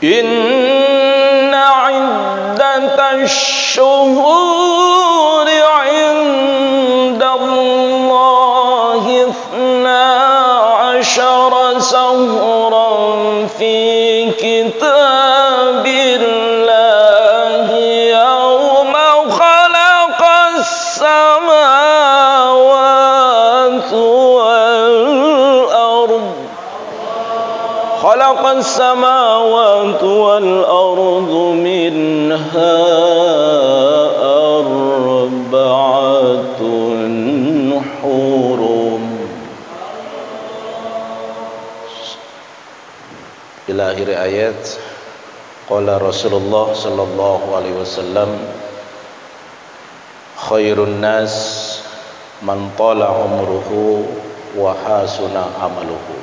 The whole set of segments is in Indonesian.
Inna iddatash syuhuri 'indallahi 12 syahran fi kitabillahi yawma khalaqas samawati wal ardh khalaqas samawati wal ardu minha arba'atun hurum. Ila akhir ayat. Qala Rasulullah sallallahu alaihi wasallam, khairun nas man tala umruhu wa hasuna amaluhu,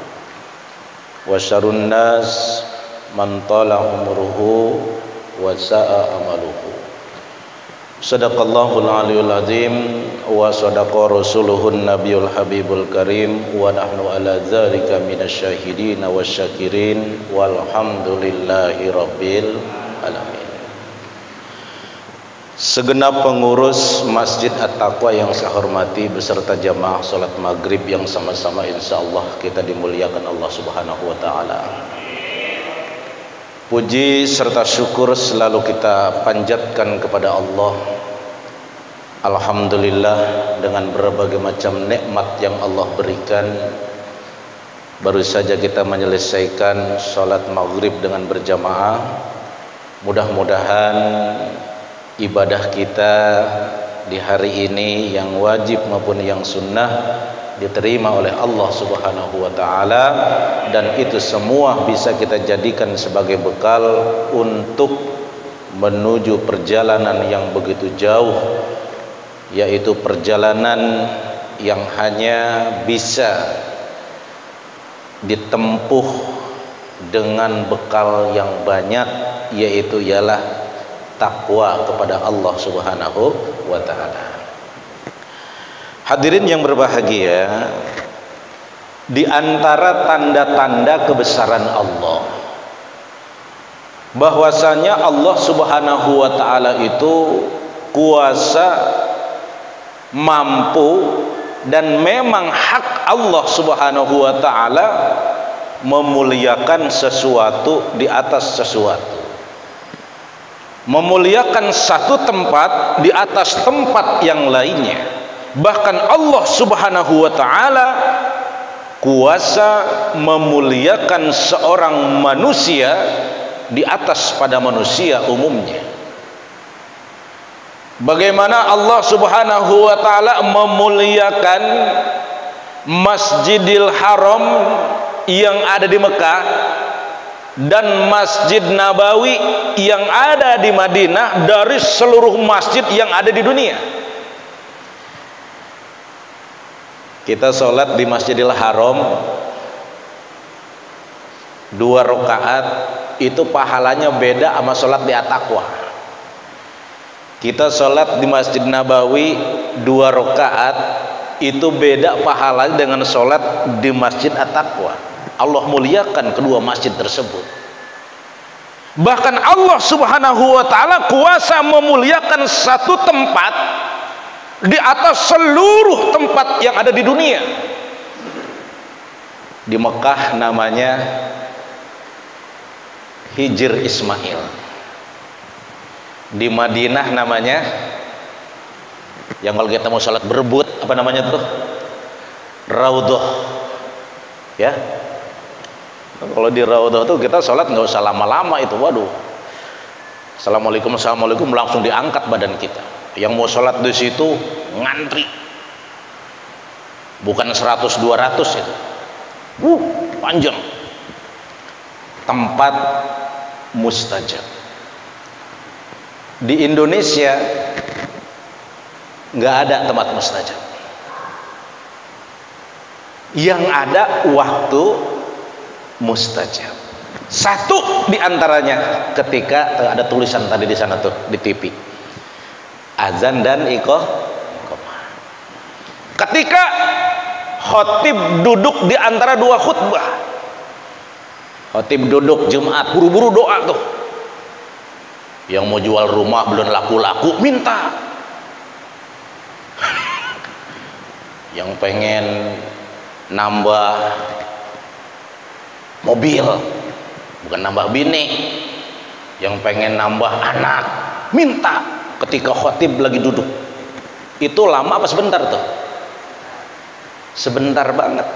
wa syarrun nas man tala umruhu wa sa'a amaluhu. Sadaqallahul aliyul azim wa sadaqa rasuluhun nabiyul habibul karim wa nahnu ala dzalika minasyahidin wasyakirin walhamdulillahi rabbil alamin. Segenap pengurus Masjid At-Taqwa yang saya hormati beserta jamaah salat maghrib yang sama-sama insyaallah kita dimuliakan Allah Subhanahu wa taala. Puji serta syukur selalu kita panjatkan kepada Allah. Alhamdulillah, dengan berbagai macam nikmat yang Allah berikan, baru saja kita menyelesaikan salat maghrib dengan berjamaah. Mudah-mudahan ibadah kita di hari ini yang wajib maupun yang sunnah diterima oleh Allah Subhanahu wa taala, dan itu semua bisa kita jadikan sebagai bekal untuk menuju perjalanan yang begitu jauh, yaitu perjalanan yang hanya bisa ditempuh dengan bekal yang banyak, yaitu ialah takwa kepada Allah Subhanahu wa taala. Hadirin yang berbahagia, di antara tanda-tanda kebesaran Allah bahwasanya Allah Subhanahu wa taala itu kuasa, mampu, dan memang hak Allah Subhanahu wa taala memuliakan sesuatu di atas sesuatu, memuliakan satu tempat di atas tempat yang lainnya. Bahkan Allah Subhanahu wa taala kuasa memuliakan seorang manusia di atas pada manusia umumnya. Bagaimana Allah Subhanahu wa taala memuliakan Masjidil Haram yang ada di Mekah dan Masjid Nabawi yang ada di Madinah dari seluruh masjid yang ada di dunia. Kita sholat di Masjidil Haram 2 rakaat itu pahalanya beda sama sholat di At-Taqwa. Kita sholat di Masjid Nabawi 2 rakaat itu beda pahalanya dengan sholat di Masjid At-Taqwa. Allah muliakan kedua masjid tersebut. Bahkan Allah Subhanahu wa taala kuasa memuliakan satu tempat di atas seluruh tempat yang ada di dunia. Di Mekah namanya Hijr Ismail, di Madinah namanya, yang kalau kita mau sholat berebut apa namanya tuh, Raudhah, ya. Kalau di Raudhah tuh kita sholat nggak usah lama-lama itu, waduh, assalamualaikum assalamualaikum langsung diangkat badan kita. Yang mau sholat di situ ngantri, bukan 100-200 itu, panjang. Tempat mustajab. Di Indonesia nggak ada tempat mustajab. Yang ada waktu mustajab. Satu diantaranya ketika ada tulisan tadi di sana tuh di TV, azan dan iqamah. Ketika khotib duduk di antara dua khutbah, khotib duduk Jumat, buru-buru doa tuh. Yang mau jual rumah belum laku-laku minta. Yang pengen nambah mobil, bukan nambah bini, yang pengen nambah anak minta. Ketika khotib lagi duduk, itu lama apa sebentar tuh? Sebentar banget.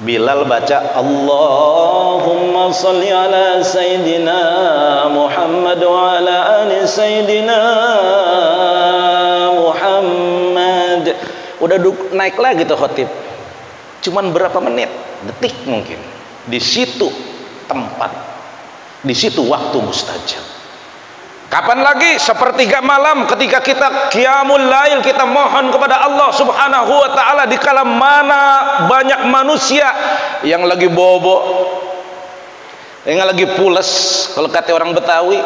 Bilal baca Allahumma sholli ala Sayyidina Muhammad wa ala ali Sayyidina Muhammad. Udah naik lagi tuh khotib. Cuman berapa menit, detik mungkin. Di situ tempat, di situ waktu mustajab. Kapan lagi? Sepertiga malam ketika kita qiyamul lail, kita mohon kepada Allah Subhanahu wa taala di kala mana banyak manusia yang lagi bobo, yang lagi pules, kalau kata orang Betawi.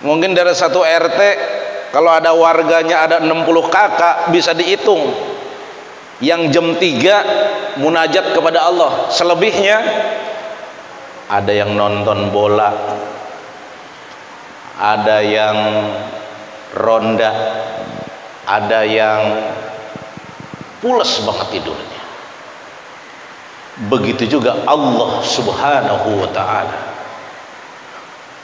Mungkin dari satu RT kalau ada warganya ada 60 kakak bisa dihitung. Yang jam 3 munajat kepada Allah. Selebihnya ada yang nonton bola, ada yang ronda, ada yang pules banget tidurnya. Begitu juga Allah Subhanahu wa ta'ala.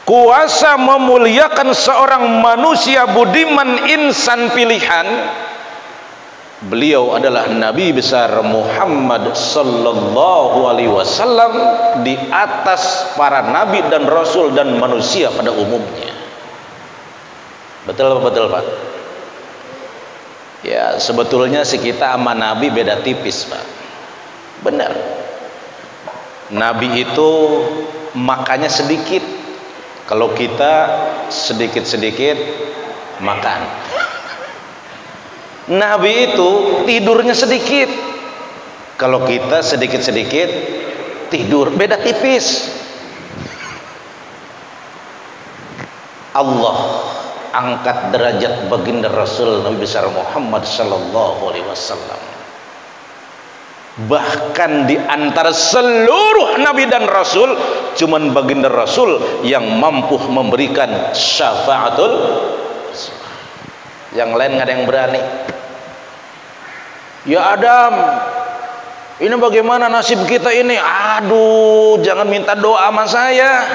Kuasa memuliakan seorang manusia budiman, insan pilihan. Beliau adalah Nabi besar Muhammad sallallahu alaihi wasallam, di atas para nabi dan rasul dan manusia pada umumnya. Betul apa betul, Pak? Ya, sebetulnya sih kita sama Nabi beda tipis, Pak. Benar. Nabi itu makannya sedikit. Kalau kita sedikit-sedikit makan. Nabi itu tidurnya sedikit. Kalau kita sedikit-sedikit tidur. Beda tipis. Allah angkat derajat baginda Rasul Nabi besar Muhammad sallallahu alaihi wasallam. Bahkan di antara seluruh nabi dan rasul, cuman baginda Rasul yang mampu memberikan syafaatul. Yang lain nggak ada yang berani. Ya Adam, ini bagaimana nasib kita ini? Aduh, jangan minta doa sama saya.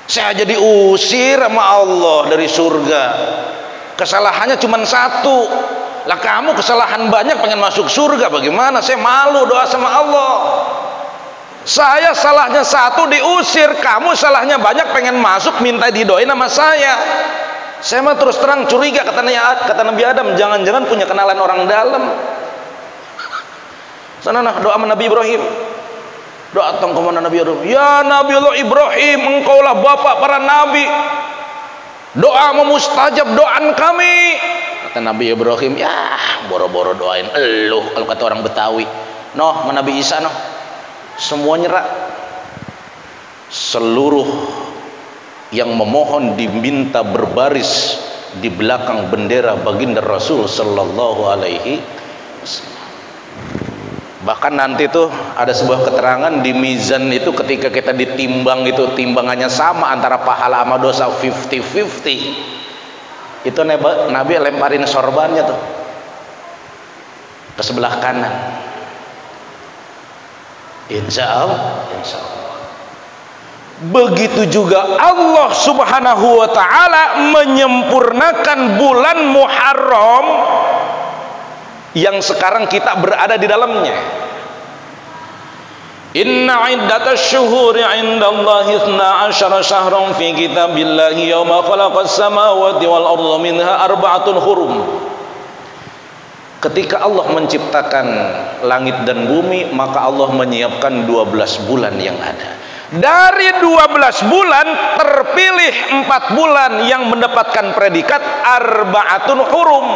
Saya jadi usir sama Allah dari surga. Kesalahannya cuma satu. Lah kamu kesalahan banyak pengen masuk surga, bagaimana? Saya malu doa sama Allah. Saya salahnya satu diusir, kamu salahnya banyak pengen masuk minta didoain sama saya. Saya mah terus terang curiga, kata Nabi Adam, jangan-jangan punya kenalan orang dalam. Sana nah doa sama Nabi Ibrahim. Doa tong kemana Nabi Ibrahim? Ya Nabi Allah Ibrahim, engkaulah bapak para nabi. Doa mustajab doaan kami. Kata Nabi Ibrahim, ya boro-boro doain elu, kalau kata orang Betawi. Noh, Nabi Isa noh. Semua nyerah. Seluruh yang memohon diminta berbaris di belakang bendera baginda Rasul sallallahu alaihi wasallam. Bahkan nanti tuh ada sebuah keterangan di mizan itu, ketika kita ditimbang itu timbangannya sama antara pahala sama dosa 50-50. Itu Nabi lemparin sorbannya tuh ke sebelah kanan. Insya Allah. Begitu juga Allah Subhanahu wa ta'ala menyempurnakan bulan Muharram yang sekarang kita berada di dalamnya. Inna iddatash syuhuri 'indallahi 12 syahran fi kitabillahi yauma khalaqas samawati wal arda minha arba'atun hurum. Ketika Allah menciptakan langit dan bumi, maka Allah menyiapkan 12 bulan yang ada. Dari 12 bulan terpilih 4 bulan yang mendapatkan predikat arba'atun hurum,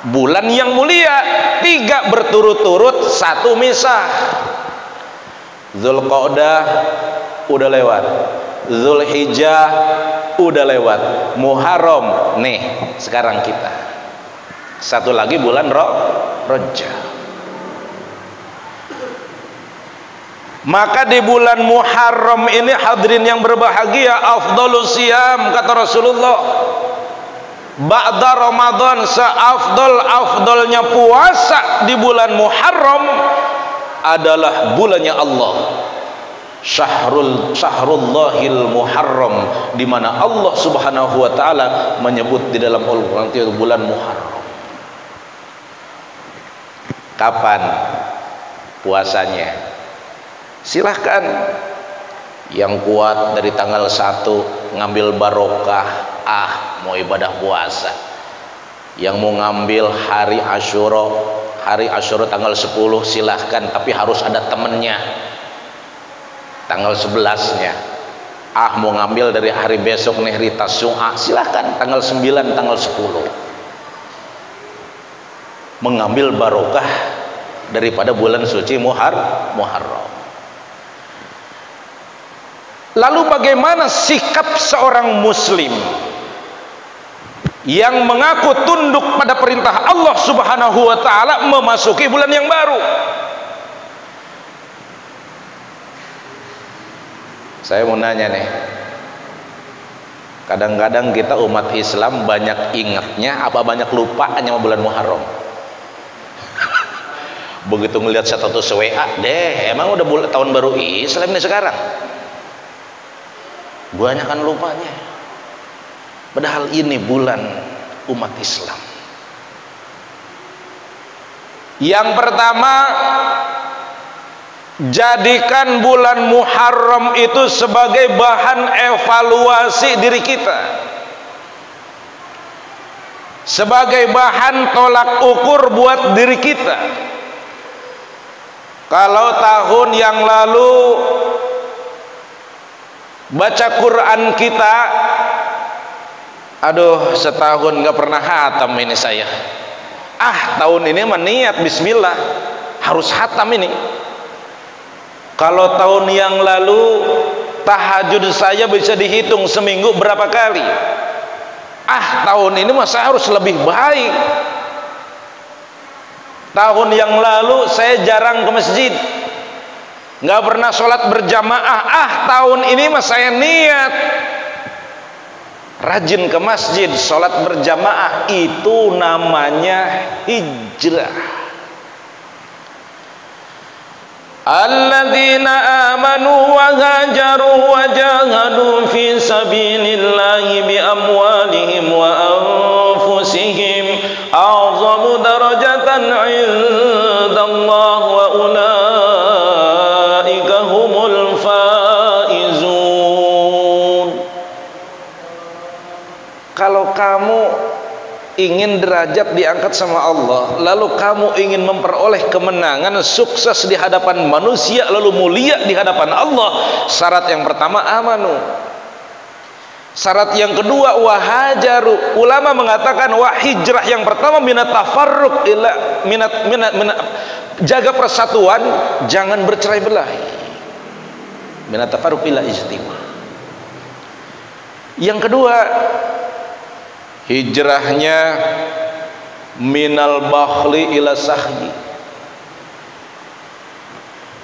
bulan yang mulia, 3 berturut-turut, 1 misah. Zulqa'dah udah lewat, Zulhijjah udah lewat, Muharram nih sekarang kita. Satu lagi bulan Rajab. Maka di bulan Muharram ini hadirin yang berbahagia, afdhalus siyam kata Rasulullah, ba'da Ramadan, seafdal-afdalnya puasa di bulan Muharram adalah bulannya Allah, Syahrullahil Muharram, di mana Allah Subhanahu wa taala menyebut di dalam Al-Qur'an itu bulan Muharram. Kapan puasanya? Silahkan yang kuat dari tanggal 1 ngambil barokah, mau ibadah puasa. Yang mau ngambil hari Asyura tanggal 10 silahkan, tapi harus ada temennya tanggal 11-nya. Mau ngambil dari hari besok nih hari Tasyu'a, silahkan tanggal 9, tanggal 10, mengambil barokah daripada bulan suci Muharram. Lalu bagaimana sikap seorang muslim yang mengaku tunduk pada perintah Allah Subhanahu wa taala memasuki bulan yang baru? Saya mau nanya nih, kadang-kadang kita umat Islam banyak ingatnya apa banyak lupanya sama bulan Muharram? Begitu ngelihat status WA, emang udah tahun baru Islam nih sekarang. Banyak kan lupanya. Padahal ini bulan umat Islam. Yang pertama, jadikan bulan Muharram itu sebagai bahan evaluasi diri kita, sebagai bahan tolak ukur buat diri kita. Kalau tahun yang lalu baca Quran kita, setahun gak pernah hatam ini saya. Tahun ini mah niat bismillah harus hatam ini. Kalau tahun yang lalu tahajud saya bisa dihitung seminggu berapa kali. Tahun ini mah saya harus lebih baik. Tahun yang lalu saya jarang ke masjid, nggak pernah sholat berjamaah. Tahun ini mah saya niat rajin ke masjid, sholat berjamaah. Itu namanya hijrah. Alladzina amanu wa hajaru wa jahadu fi sabilillahi bi amwalihim wa anfusihim a'zamu darajatan 'indallah wa ulaika humul faizun. Kalau kamu ingin derajat diangkat sama Allah, lalu kamu ingin memperoleh kemenangan, sukses di hadapan manusia, lalu mulia di hadapan Allah, syarat yang pertama amanu. Syarat yang kedua wahajaru. Ulama mengatakan hijrah yang pertama minat tafarruq ila jaga persatuan, jangan bercerai-berai. Minat tafarruq ila ijtima. Yang kedua, hijrahnya minal bakhli ila sahyi.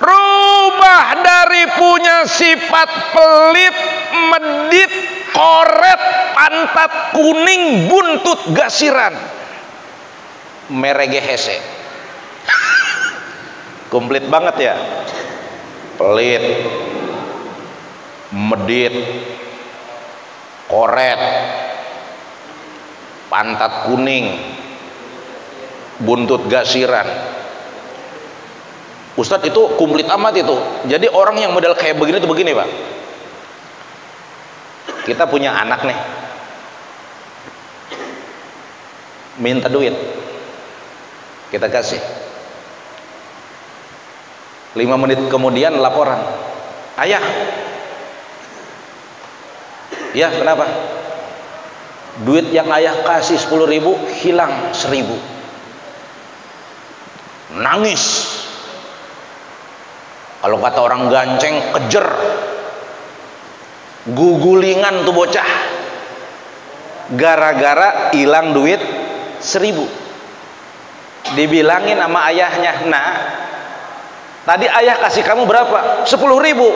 Rubah dari punya sifat pelit, medit, koret, pantat kuning, buntut gasiran, merege hese. Komplit banget ya. Pelit, medit, koret, pantat kuning, buntut gasiran. Ustadz, itu komplit amat itu. Jadi orang yang model kayak begini tuh begini, Pak. Kita punya anak nih, minta duit, kita kasih. 5 menit kemudian laporan, Ayah. Ya, kenapa? Duit yang ayah kasih 10.000 hilang 1.000. Nangis. Kalau kata orang ganceng, kejer. Gugulingan tuh bocah. Gara-gara hilang duit 1.000. Dibilangin sama ayahnya, "Nah, tadi ayah kasih kamu berapa? 10.000.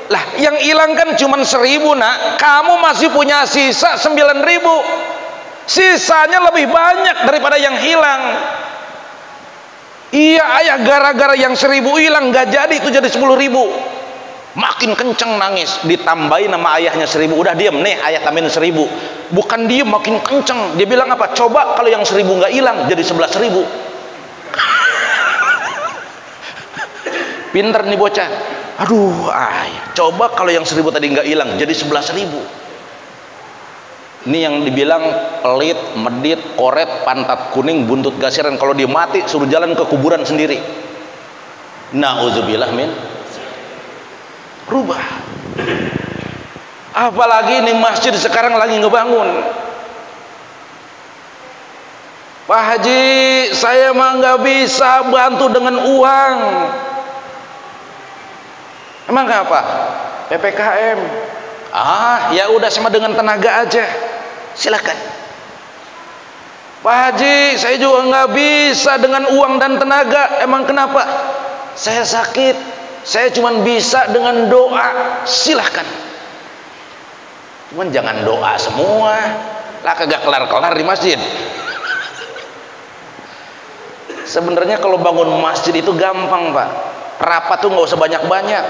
Lah, yang hilang kan cuma 1.000, nak. Kamu masih punya sisa 9.000. Sisanya lebih banyak daripada yang hilang." Iya ayah, gara-gara yang 1.000 hilang gak jadi, itu jadi 10.000. Makin kenceng nangis. Ditambahin nama ayahnya 1.000. Udah diem nih, ayah tambahin 1.000. Bukan diem, makin kenceng. Dia bilang apa? Coba kalau yang 1.000 gak hilang, jadi 11.000. Pinter nih bocah. Aduh ayah, coba kalau yang 1.000 tadi nggak hilang, jadi 11.000. Ini yang dibilang pelit, medit, koret, pantat kuning, buntut gasiran. Kalau dia mati suruh jalan ke kuburan sendiri. Nauzubillah min. Rubah. Apalagi ini masjid sekarang lagi ngebangun. Pak Haji, saya mah nggak bisa bantu dengan uang. Emang apa? PPKM. Ya udah, sama dengan tenaga aja. Silakan. Pak Haji, saya juga nggak bisa dengan uang dan tenaga. Emang kenapa? Saya sakit. Saya cuma bisa dengan doa. Silakan. Cuman jangan doa semua. Lah kagak kelar-kelar di masjid. Sebenarnya kalau bangun masjid itu gampang, Pak. Rapat tuh nggak usah banyak-banyak.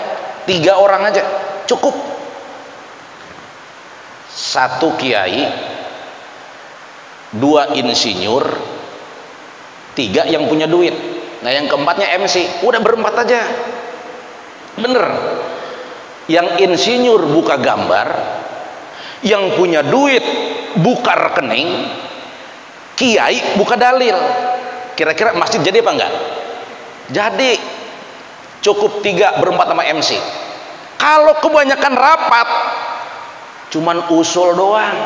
3 orang aja cukup. 1 kiai, 2 insinyur, 3 yang punya duit. Nah yang keempatnya MC. Udah berempat aja. Bener. Yang insinyur buka gambar, yang punya duit buka rekening, kiai buka dalil. Kira-kira masjid jadi apa enggak? Jadi. Cukup 3 berempat sama MC. Kalau kebanyakan rapat, cuman usul doang.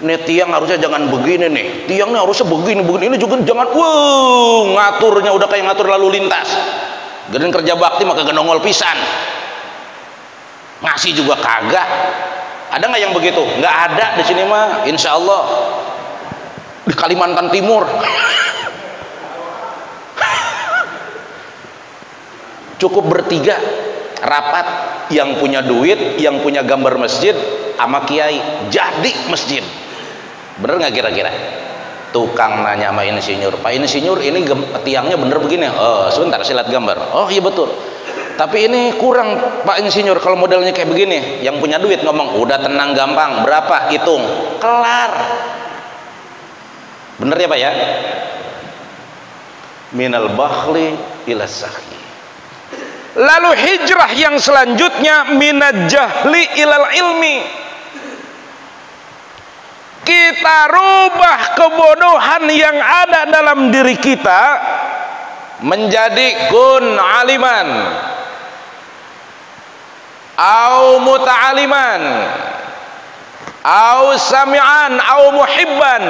Nih tiang harusnya jangan begini nih. Tiangnya harusnya begini. Ini juga jangan. Ngaturnya udah kayak ngatur lalu lintas. Geden kerja bakti maka kagak nongol pisan. Ngasih juga kagak. Ada nggak yang begitu? Nggak ada di sini mah. Insya Allah. Di Kalimantan Timur. Cukup bertiga rapat, yang punya duit, yang punya gambar masjid sama kiai, jadi masjid. Bener nggak kira-kira? Tukang nanya sama insinyur, Pak insinyur ini tiangnya bener begini? Oh sebentar saya lihat gambar. Oh iya betul. Tapi ini kurang Pak insinyur, kalau modelnya kayak begini. Yang punya duit ngomong, udah tenang gampang, berapa hitung, kelar. Bener ya Pak ya? Minal bakhli ila sakhi. Lalu hijrah yang selanjutnya minaj jahli ilal ilmi. Kita rubah kebodohan yang ada dalam diri kita menjadi kun aliman au muta'aliman au sami'an au muhibban.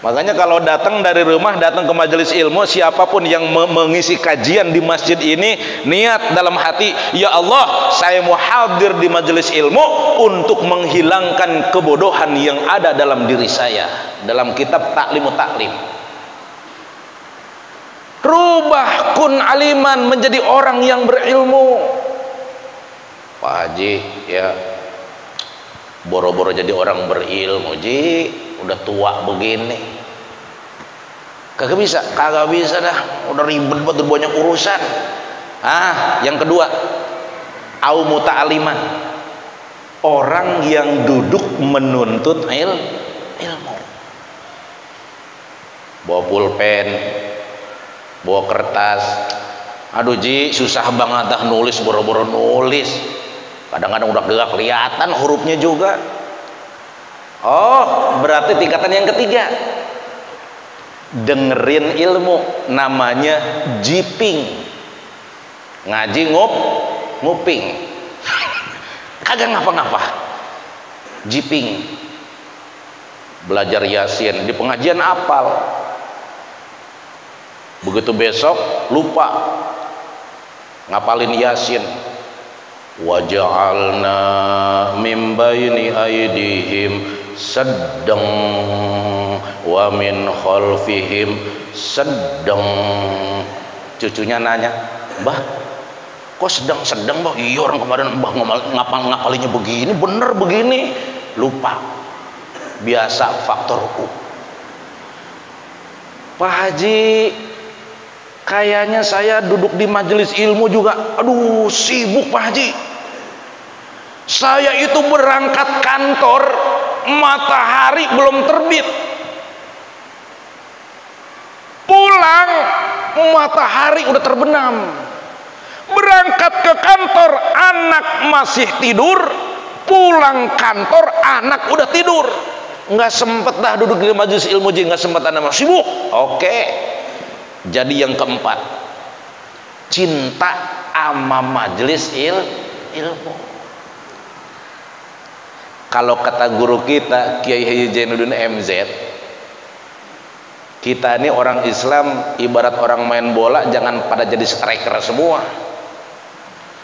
Makanya kalau datang dari rumah, datang ke majelis ilmu, siapapun yang mengisi kajian di masjid ini, niat dalam hati, ya Allah, saya mau hadir di majelis ilmu untuk menghilangkan kebodohan yang ada dalam diri saya. Dalam kitab Ta'limu Ta'lim. Rubah kun aliman menjadi orang yang berilmu. Pak Haji, ya boro-boro jadi orang berilmu, Ji. Udah tua begini kagak bisa dah, udah ribet banget, banyak urusan. Yang kedua, au muta'aliman, orang yang duduk menuntut ilmu, bawa pulpen, bawa kertas. Aduh Ji, susah banget dah nulis, boro-boro nulis, kadang-kadang udah gak kelihatan hurufnya juga. Oh, berarti tingkatan yang ketiga, dengerin ilmu, namanya jiping. ngaji nguping kagak ngapa-ngapa, jiping belajar Yasin di pengajian apal, begitu besok lupa ngapalin Yasin. Waja'alna min baini aydihim saddang wa min khalfihim saddang. Cucunya nanya, "Mbah, kok sedang Mbah?" "Iya, orang kemarin Mbah ngapalinya begini, bener begini." Lupa. Biasa faktor U. Pak Haji, kayaknya saya duduk di majelis ilmu juga, aduh sibuk Pak Haji. Saya itu berangkat kantor matahari belum terbit, pulang matahari udah terbenam. Berangkat ke kantor anak masih tidur, pulang kantor anak udah tidur. Nggak sempet dah duduk di majelis ilmu, nggak sempet, anak masih sibuk. Oke. Jadi yang keempat, cinta sama majelis ilmu. Kalau kata guru kita Kiai Haji Zainuddin MZ, kita ini orang Islam ibarat orang main bola, jangan pada jadi striker semua.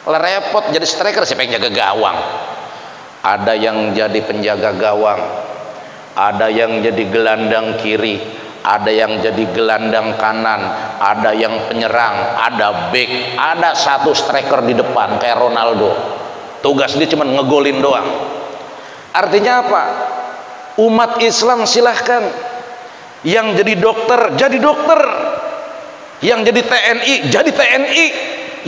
Kalau repot jadi striker, siapa yang jaga gawang? Ada yang jadi penjaga gawang, ada yang jadi gelandang kiri, ada yang jadi gelandang kanan, ada yang penyerang, ada back, ada satu striker di depan kayak Ronaldo. Tugas dia cuma ngegolin doang. Artinya apa? Umat Islam silahkan. Yang jadi dokter jadi dokter, yang jadi TNI jadi TNI,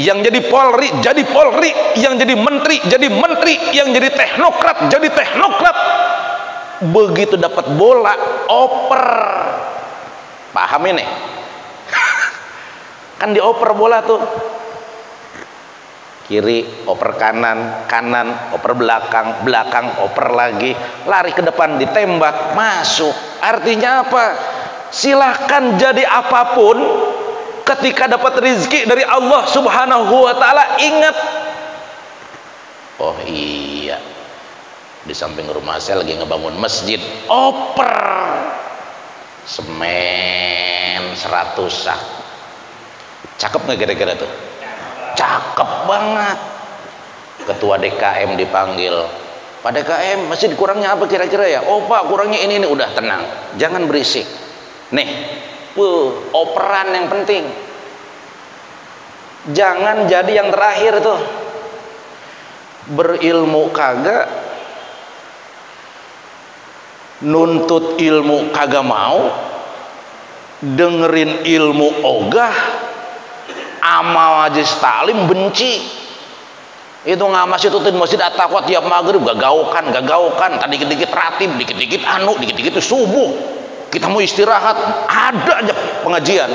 yang jadi Polri jadi Polri, yang jadi menteri jadi menteri, yang jadi teknokrat jadi teknokrat. Begitu dapat bola oper. Paham ini? Kan dioper bola tuh, kiri oper kanan, kanan oper belakang, belakang oper lagi, lari ke depan ditembak masuk. Artinya apa? Silahkan jadi apapun, ketika dapat rezeki dari Allah Subhanahu wa Ta'ala, ingat, oh iya, di samping rumah saya lagi ngebangun masjid, oper semen 100 sak. Cakep nggak kira-kira tuh? Cakep banget. Ketua DKM dipanggil, Pak DKM, masjid kurangnya apa kira-kira ya? Oh Pak, kurangnya ini. Udah tenang, jangan berisik. Nih, operan yang penting. Jangan jadi yang terakhir tuh. Berilmu kagak, nuntut ilmu kagak mau, dengerin ilmu ogah, amal majlis taklim benci. Itu ngamas itu di masjid At-Taqwa tiap maghrib gagaukan, tadi dikit-dikit ratib, dikit-dikit dikit-dikit subuh. Kita mau istirahat, ada aja pengajian.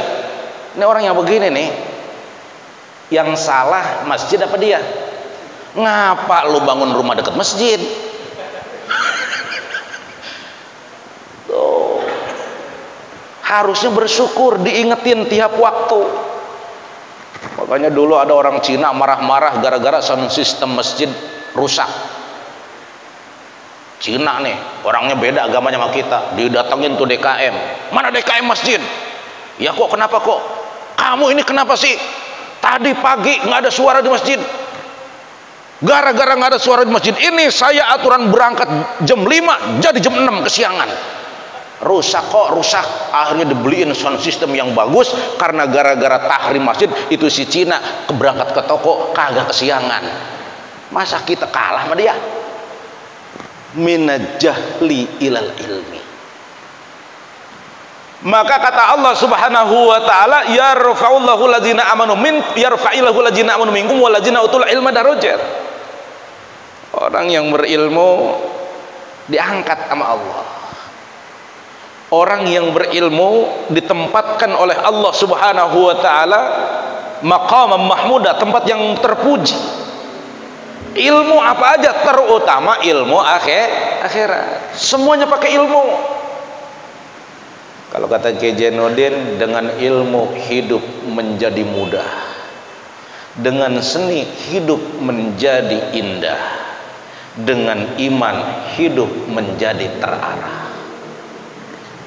Ini orang yang begini nih, yang salah masjid apa dia? Ngapa lu bangun rumah dekat masjid? Tuh. Harusnya bersyukur, diingetin tiap waktu. Makanya dulu ada orang Cina marah-marah gara-gara sound system masjid rusak. Cina nih, orangnya beda agamanya sama kita, didatengin tuh DKM. Mana DKM masjid? Ya kok kenapa kok? Kamu ini kenapa sih? Tadi pagi nggak ada suara di masjid. Gara-gara nggak ada suara di masjid ini, saya aturan berangkat jam 5 jadi jam 6 kesiangan. Rusak kok, rusak. Akhirnya dibeliin sound system yang bagus, karena gara-gara tahrim masjid itu si Cina keberangkat ke toko kagak kesiangan. Masa kita kalah sama dia? Minajahli ilal ilmi. Maka kata Allah Subhanahu wa Ta'ala, yarfa'ullahu ladzina amanu minkum walladzina utul ilma darajat. Orang yang berilmu diangkat sama Allah. Orang yang berilmu ditempatkan oleh Allah Subhanahu wa Ta'ala maqam mahmuda, tempat yang terpuji. Ilmu apa aja, terutama ilmu akhirat. Semuanya pakai ilmu. Kalau kata Kiai Zainuddin, dengan ilmu hidup menjadi mudah. Dengan seni hidup menjadi indah, dengan iman hidup menjadi terarah.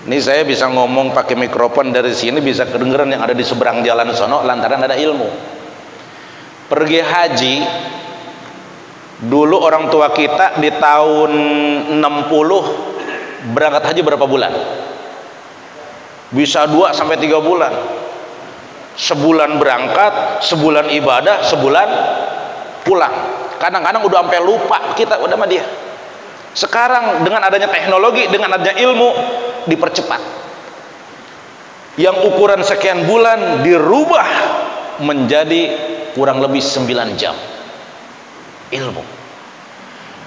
Ini saya bisa ngomong pakai mikrofon dari sini, bisa kedengeran yang ada di seberang jalan sono lantaran ada ilmu. Pergi haji dulu, orang tua kita di tahun 60 berangkat haji berapa bulan? Bisa 2 sampai 3 bulan. Sebulan berangkat, sebulan ibadah, sebulan pulang. Kadang-kadang udah sampai lupa kita udah sama dia. Sekarang dengan adanya teknologi, dengan adanya ilmu, dipercepat. Yang ukuran sekian bulan dirubah menjadi kurang lebih 9 jam. Ilmu.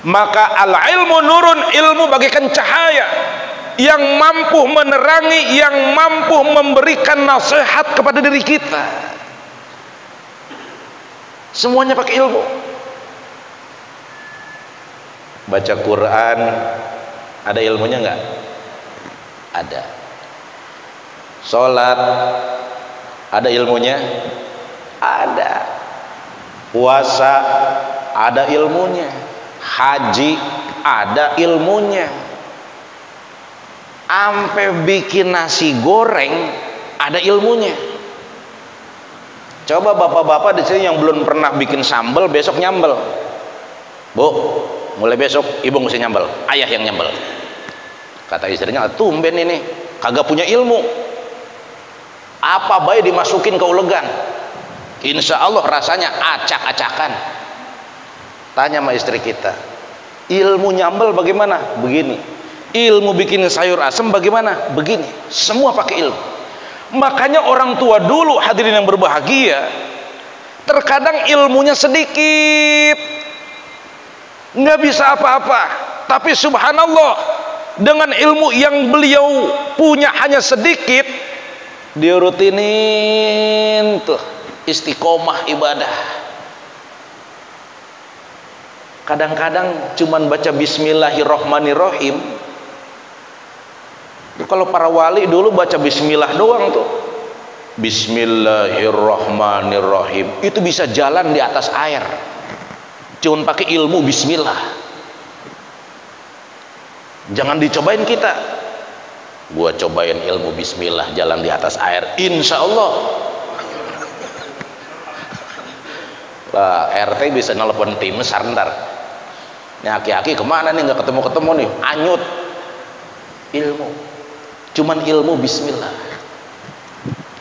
Maka al-ilmu nurun, ilmu bagaikan cahaya yang mampu menerangi, yang mampu memberikan nasihat kepada diri kita. Semuanya pakai ilmu. Baca Quran ada ilmunya enggak? Ada. Salat ada ilmunya? Ada. Puasa ada ilmunya. Haji ada ilmunya. Ampe bikin nasi goreng ada ilmunya. Coba bapak-bapak di sini yang belum pernah bikin sambal, besok nyambel. Bu, mulai besok ibu mesti nyambel, ayah yang nyambel. Kata istrinya, tumben ini kagak punya ilmu. Apa baik dimasukin ke ulegan, insya Allah rasanya acak-acakan. Tanya sama istri kita, ilmu nyambel bagaimana? Begini. Ilmu bikin sayur asem bagaimana? Begini. Semua pakai ilmu. Makanya orang tua dulu, hadirin yang berbahagia, terkadang ilmunya sedikit, nggak bisa apa-apa, tapi subhanallah, dengan ilmu yang beliau punya hanya sedikit, dia rutinin tuh istiqomah ibadah. Kadang-kadang cuman baca bismillahirrohmanirrohim. Kalau para wali dulu baca bismillah doang tuh, bismillahirrohmanirrohim, itu bisa jalan di atas air cuman pakai ilmu bismillah. Jangan dicobain kita. Gua cobain ilmu bismillah jalan di atas air, insya Allah lah RT bisa nelpon tim SAR ntar. Ini aki-aki kemana nih, nggak ketemu-ketemu nih, anyut. Ilmu, cuman ilmu bismillah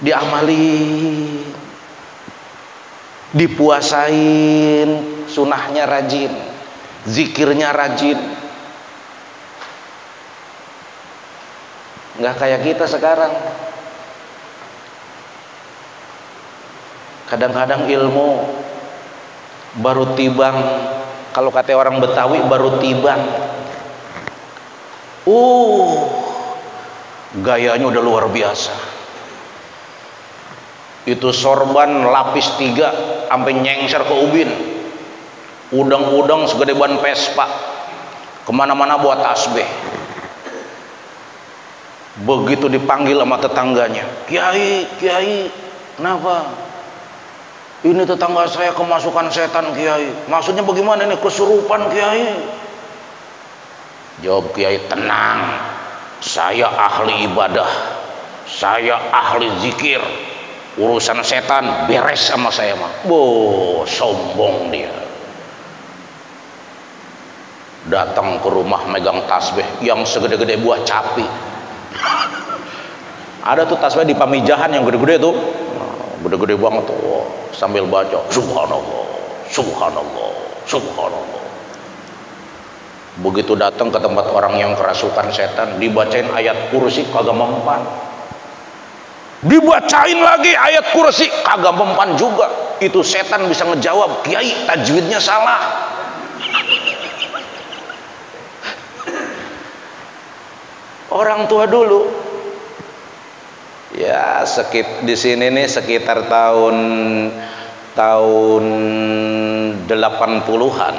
diamali, dipuasain, sunahnya rajin, zikirnya rajin. Nggak kayak kita sekarang. Kadang-kadang ilmu baru tibang, kalau kata orang Betawi baru tibang, gayanya udah luar biasa. Itu sorban lapis 3 sampai nyengser ke ubin, udang-udang segede ban Vespa, kemana-mana buat tasbih. Begitu dipanggil sama tetangganya, Kiai, Kiai, kenapa? Ini tetangga saya kemasukan setan, Kiai. Maksudnya bagaimana ini? Kesurupan, Kiai. Jawab Kiai, tenang, saya ahli ibadah, saya ahli zikir, urusan setan beres sama saya mah. Sombong dia. Datang ke rumah megang tasbih yang segede-gede buah capi. Ada tuh tasbih di pamijahan yang gede-gede tuh, gede-gede banget tuh, sambil baca subhanallah, subhanallah, subhanallah. Begitu datang ke tempat orang yang kerasukan setan, dibacain ayat kursi kagak mempan, dibacain lagi ayat kursi kagak mempan juga. Itu setan bisa ngejawab, Kiai tajwidnya salah. Orang tua dulu ya di sini nih sekitar tahun 80-an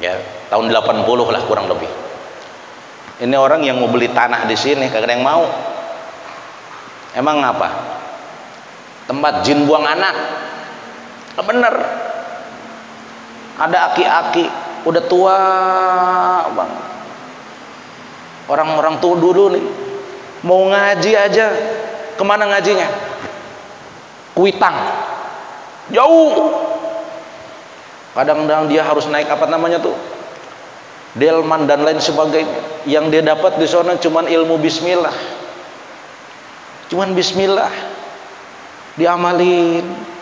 ya, tahun 80 lah kurang lebih. Ini orang yang mau beli tanah di sini kagak ada yang mau. Emang apa? Tempat jin buang anak. Bener. Ada aki-aki udah tua bang, orang-orang tua dulu nih mau ngaji aja, kemana ngajinya? Kuitang, jauh. Kadang-kadang dia harus naik apa namanya tuh, delman dan lain sebagainya. Yang dia dapat di sana cuman ilmu bismillah, cuman bismillah diamalin.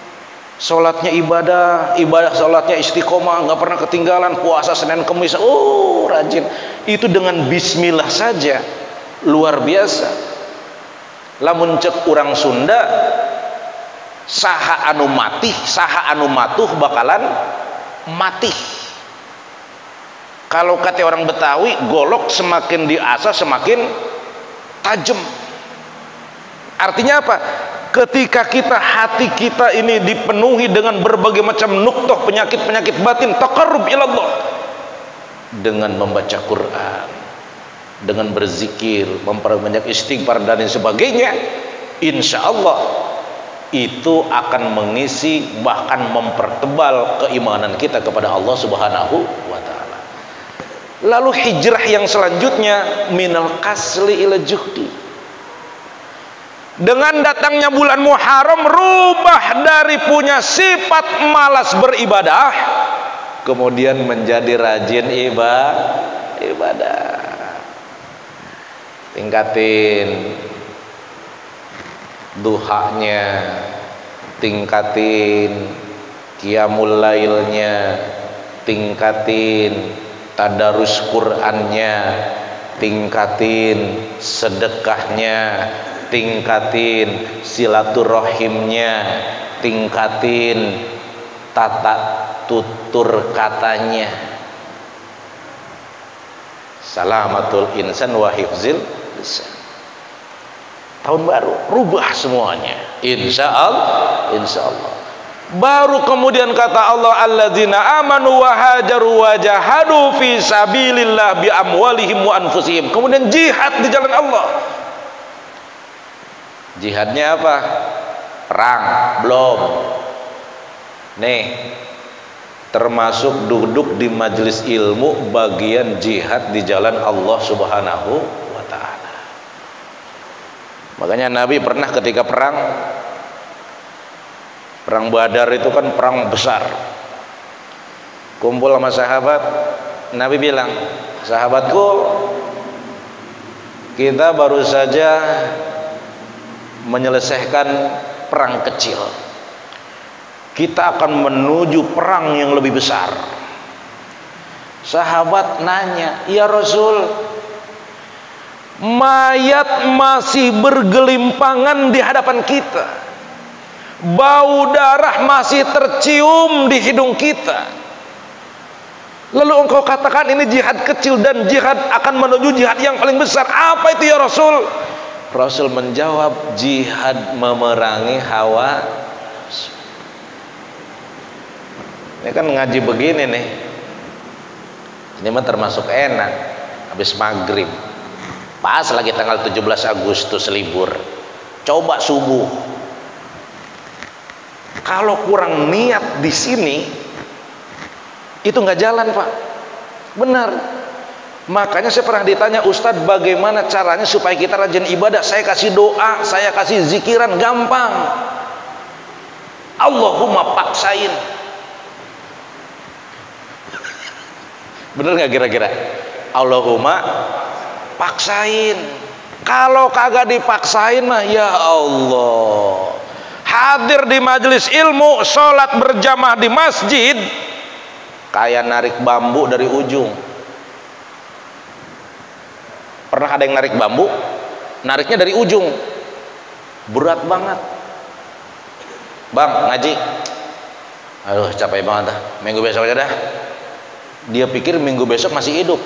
Sholatnya ibadah sholatnya istiqomah, nggak pernah ketinggalan, puasa Senin Kemis, rajin. Itu dengan bismillah saja luar biasa. Lamun cek urang Sunda, saha anu matih, saha anu matuh bakalan mati. Kalau kata orang Betawi, golok semakin diasah semakin tajam. Artinya apa? Ketika hati kita ini dipenuhi dengan berbagai macam nuktah penyakit-penyakit batin, taqarrub ilallah, dengan membaca Quran, dengan berzikir, memperbanyak istighfar dan sebagainya, insya Allah itu akan mengisi, bahkan mempertebal keimanan kita kepada Allah Subhanahu wa ta'ala. Lalu hijrah yang selanjutnya, minal kasli ila juhdi. Dengan datangnya bulan Muharram, rubah dari punya sifat malas beribadah kemudian menjadi rajin ibadah. Tingkatin duhanya, tingkatin qiyamul lailnya, tingkatin tadarus Qur'annya, tingkatin sedekahnya, tingkatin silaturahimnya, tingkatin tata tutur katanya. Salamatul insan wa hifzil lisan. Tahun baru rubah semuanya, insya Allah. Baru kemudian kata Allah, alladzina amanu wa hajaru wa jahadu fi sabilillah bi amwalihim wa anfusihim. Kemudian jihad di jalan Allah. Jihadnya apa? Perang belum. Nih, termasuk duduk di majelis ilmu bagian jihad di jalan Allah Subhanahu wa ta'ala. Makanya Nabi pernah ketika perang Badar itu kan perang besar, kumpul sama sahabat, Nabi bilang, sahabatku, kita baru saja menyelesaikan perang kecil, kita akan menuju perang yang lebih besar. Sahabat nanya, ya Rasul, mayat masih bergelimpangan di hadapan kita, bau darah masih tercium di hidung kita, lalu engkau katakan ini jihad kecil dan jihad akan menuju jihad yang paling besar, apa itu ya Rasul? Rasul menjawab, jihad memerangi hawa. Ini kan ngaji begini nih, ini mah termasuk enak. Habis maghrib, pas lagi tanggal 17 Agustus libur, coba subuh. Kalau kurang niat di sini, itu nggak jalan Pak. Benar. Makanya saya pernah ditanya, Ustadz bagaimana caranya supaya kita rajin ibadah? Saya kasih doa, saya kasih zikiran, gampang. Allahumma paksain. Bener nggak kira-kira? Allahumma paksain. Kalau kagak dipaksain mah ya Allah, hadir di majelis ilmu, sholat berjamaah di masjid kayak narik bambu dari ujung. Pernah ada yang narik bambu, nariknya dari ujung, berat banget. Bang ngaji, aduh capek banget dah, minggu besok aja dah. Dia pikir minggu besok masih hidup.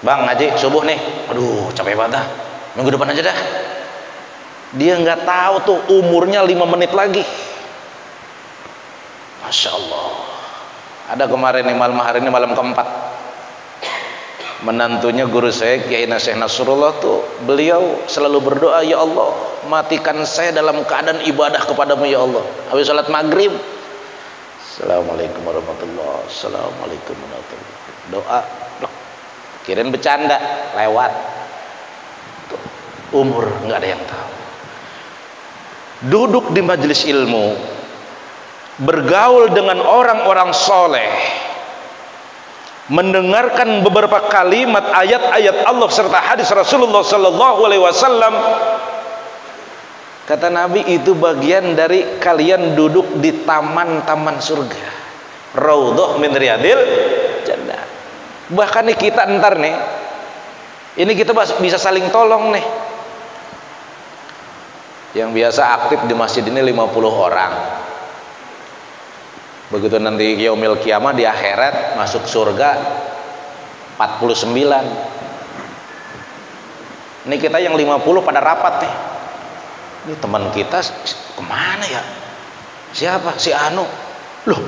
Bang ngaji subuh nih, aduh capek banget dah, minggu depan aja dah. Dia nggak tahu tuh umurnya 5 menit lagi. Masya Allah. Ada kemarin nih, malam hari ini malam keempat, menantunya guru saya Kiai Syekh Nasrullah tuh, beliau selalu berdoa, ya Allah matikan saya dalam keadaan ibadah kepadamu ya Allah. Habis salat maghrib, Assalamualaikum warahmatullahi wabarakatuh, Assalamualaikum warahmatullahi wabarakatuh, doa blok. Kirain bercanda, lewat tuh, umur nggak ada yang tahu. Duduk di majelis ilmu, bergaul dengan orang-orang soleh, mendengarkan beberapa kalimat ayat-ayat Allah serta hadis Rasulullah Sallallahu Alaihi Wasallam. Kata Nabi, itu bagian dari kalian duduk di taman-taman surga, raudhah min riyadil jannah. Bahkan nih kita ntar nih, ini kita bisa saling tolong nih. Yang biasa aktif di masjid ini 50 orang. Begitu nanti yaumil kiamah di akhirat masuk surga 49. Ini kita yang 50 pada rapat nih. Ini teman kita kemana ya? Siapa? Si Anu. Loh,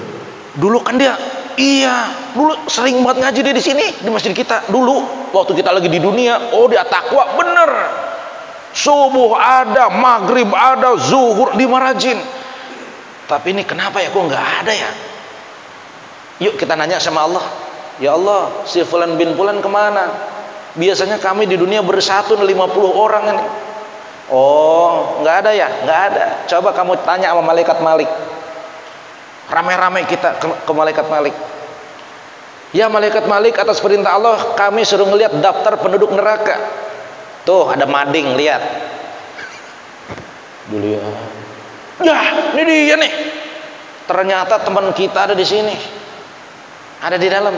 dulu kan dia, iya, dulu sering banget ngaji dia di sini di masjid kita. Dulu waktu kita lagi di dunia, oh dia takwa bener. Subuh ada, maghrib ada, zuhur di marajin. Tapi ini kenapa ya kok nggak ada ya? Yuk kita nanya sama Allah. Ya Allah, si Fulan bin Fulan kemana? Biasanya kami di dunia bersatu 50 orang ini. Oh, nggak ada ya? Nggak ada. Coba kamu tanya sama malaikat Malik. Rame-rame kita ke malaikat Malik. Ya malaikat Malik, atas perintah Allah kami suruh ngelihat daftar penduduk neraka. Tuh ada mading, lihat. Dulu ya. Ya, ini dia nih. Ternyata teman kita ada di sini. Ada di dalam.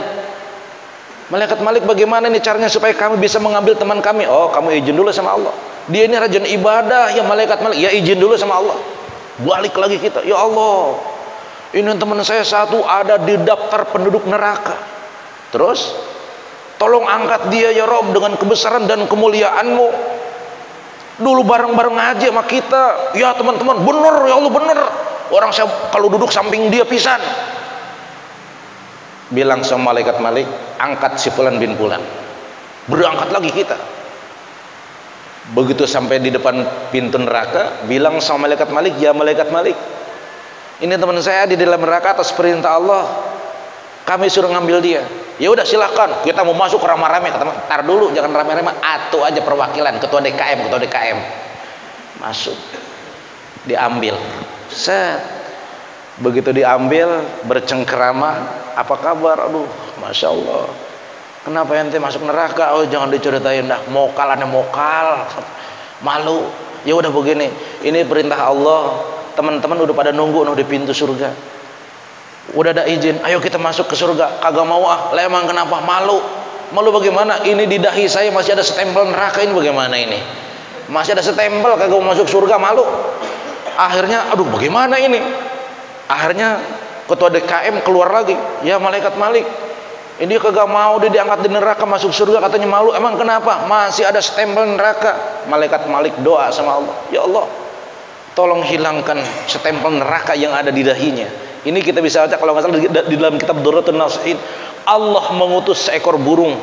Malaikat Malik, bagaimana nih caranya supaya kami bisa mengambil teman kami? Oh, kamu izin dulu sama Allah. Dia ini rajin ibadah, ya malaikat Malik. Ya izin dulu sama Allah. Balik lagi kita. Ya Allah, ini teman saya satu ada di daftar penduduk neraka. Terus, tolong angkat dia ya Rob dengan kebesaran dan kemuliaan-Mu. Dulu bareng-bareng ngaji sama kita. Ya teman-teman, bener ya Allah, bener. Orang saya kalau duduk samping dia pisan. Bilang sama malaikat Malik, angkat si Fulan bin Fulan. Berangkat lagi kita. Begitu sampai di depan pintu neraka, bilang sama malaikat Malik, ya malaikat Malik, ini teman saya di dalam neraka atas perintah Allah. Kami suruh ngambil dia. Ya udah silahkan, kita mau masuk ramai-ramai. Kata, tar dulu, jangan ramai-ramai, atuh aja perwakilan, ketua DKM. Masuk, diambil. Set, begitu diambil, bercengkerama, apa kabar? Aduh, masya Allah. Kenapa ente masuk neraka? Oh jangan diceritain dah, mokal, malu. Ya udah begini, ini perintah Allah. Teman-teman udah pada nunggu di pintu surga. Udah ada izin, ayo kita masuk ke surga. Kagak mau ah, lah emang kenapa? Malu bagaimana? Ini di dahi saya masih ada stempel neraka, ini bagaimana ini? Masih ada stempel, kagak mau masuk surga, malu. Akhirnya, aduh bagaimana ini? Akhirnya ketua DKM keluar lagi, ya malaikat Malik, ini kagak mau dia diangkat di neraka masuk surga, katanya malu. Emang kenapa? Masih ada stempel neraka. Malaikat Malik doa sama Allah, ya Allah, tolong hilangkan stempel neraka yang ada di dahinya. Ini kita bisa baca kalau nggak salah di dalam kitab Durratun Nasihin. Allah mengutus seekor burung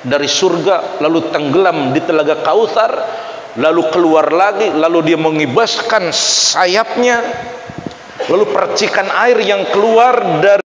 dari surga, lalu tenggelam di telaga Kautsar, lalu keluar lagi, lalu dia mengibaskan sayapnya, lalu percikan air yang keluar dari